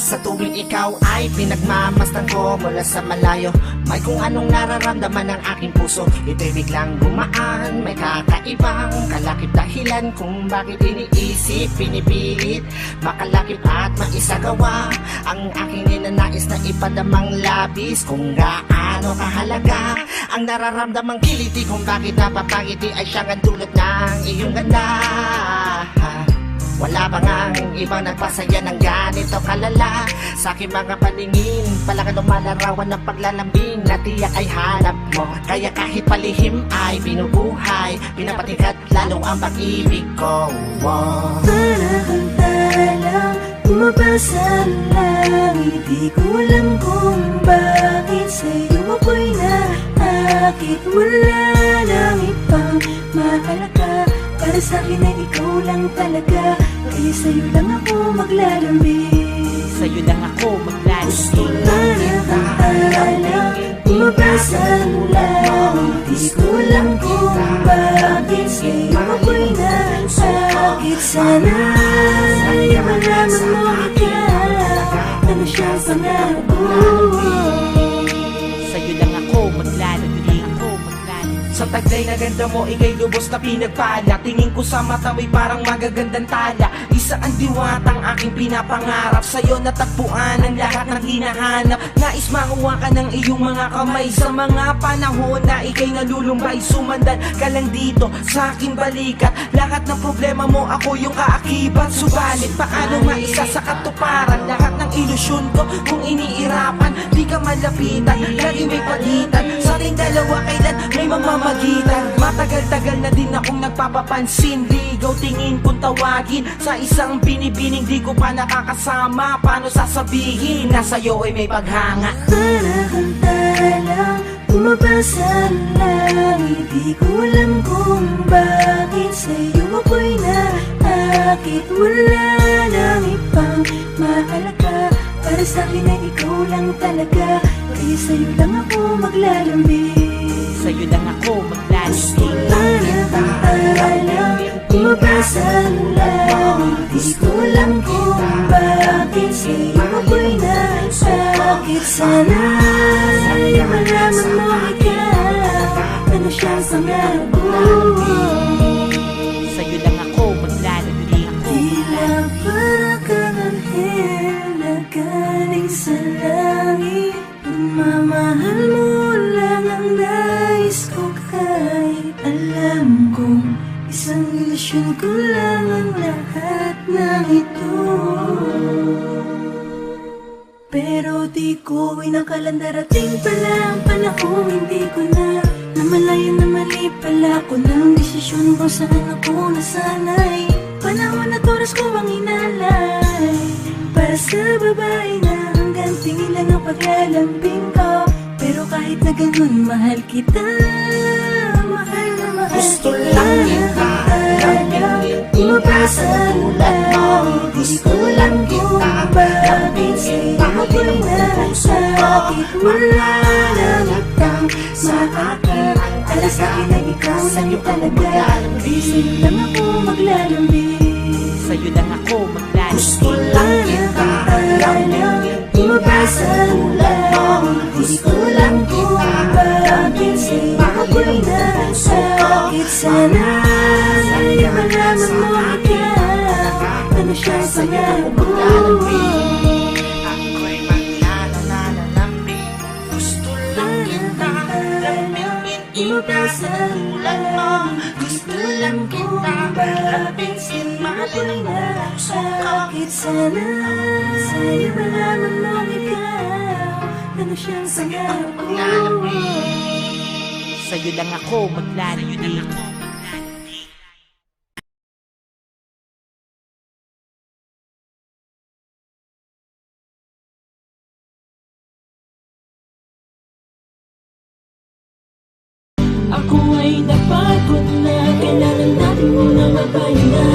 Sa tuwing ikaw ay pinagmamasdan ko mula sa malayo, may kung anong nararamdaman ng aking puso. Ito'y biglang gumaan, may kakaibang kalakip dahilan kung bakit iniisip, pinipilit makalakip at maisagawa ang aking ninanais na ipadamang labis. Kung gaano kahalaga ang nararamdamang kiliti, kung bakit napapangiti ay siyang ang dulot ng iyong ganda. Wala ba ngang ibang nagpasaya ng ganito kalala? Sa aking mga paningin, palakan lumalarawan ng paglalambing na tiyak ay hanap mo. Kaya kahit palihim ay binubuhay, pinapatingkat lalo ang pag-ibig ko. Para kang talang bumabasa ang langit, di ko alam kung bakit sa'yo ako'y naakit. Wala nang ibang mahalaga, para sa'kin ay ikaw lang talaga. Kaya sa'yo lang ako maglalambing, sa'yo lang ako maglalambing. para kang talang bumabasa ang langit, di ko alam kung bakit sa'yo ako'y naakit. Sana ay malaman mo ikaw, ano siyang pangarap ko. Sa'yo lang ako maglalambing, ako maglalambing. Sa taglay na ganda mo, ika'y lubos na pinagpala. Tingin ko sa mata mo'y parang magagandang tala. Isa ang diwatang aking pinapangarap, sa'yo natagpuan ang lahat ng hinahanap. Nais makuha ka ng iyong mga kamay sa mga panahon na ika'y nalulumbay. Sumandan ka lang dito sa aking balikat, lahat ng problema mo ako yung kaakibat. Subalit paano maisa sa katuparan lahat ng ilusyon ko kung iniirapan? Di ka malapitan, lagi may pagitan sa ating dalawa, kailan may mamamagitan. Matagal-tagal na din akong nagpapapansin, ligaw tingin kung tawagin sa isang binibining di ko pa nakakasama. Paano sasabihin na sa'yo ay may paghanga? Para kang talang bumabasa ang langit, di ko alam kung bakit sa'yo ako'y naakit. Wala nang ibang mahalaga, para sa'kin ay ikaw lang talaga. Kaya sa'yo lang ako maglalambing, Sa'yo lang ako maglalambing. para kang talang bumabasa ang langit, di ko alam kung bakit sa'yo ako'y naakit. Sana ay malaman mo ikaw, ano siyang pangarap ko. Sa'yo lang ako maglalambing, ako Tila para kang anghel na galing sa langit, pagmamahal mo lang ang nais ko. Kahit alam kong isang ilusyon ko lang ang lahat ng ito, pero di ko inakalang darating pala ang panahon. Hindi ko na namalayan na mali pala ko ng desisyon kung saan ako nasanay. Panahon at oras ko ang inalay para sa babae na hanggang tingin lang ang paglalambing ko. Pero kahit na ganun, mahal kita, mahal na mahal Gusto kita. lang kita lambingin, Bumabasa ang langit, di ko alam kung bakit sa'yo ako'y nasakit. Wala nang ibang maaakit, para sa'kin ay ikaw lang talaga. Kaya sa'yo lang ako maglalambing, Sa'yo lang ako gusto maglalambing. lang kita lambingin. bumabasa ang langit, di ko alam kung bakit sa'yo ako'y nasakit. Sana ay malaman mo ikaw, ano siyang pangarap ko. Ako'y maglalalambing, gusto lang kita lambingin. Bumabasa ang langit, Gusto lang kita lambingin, mahalin mo puso ko. bakit sana sa'yo malaman mo ikaw, ano siyang pangarap ko. Sa'yo lang ako maglalambing. Ako ay napagod na, kailangan natin muna magpahinga.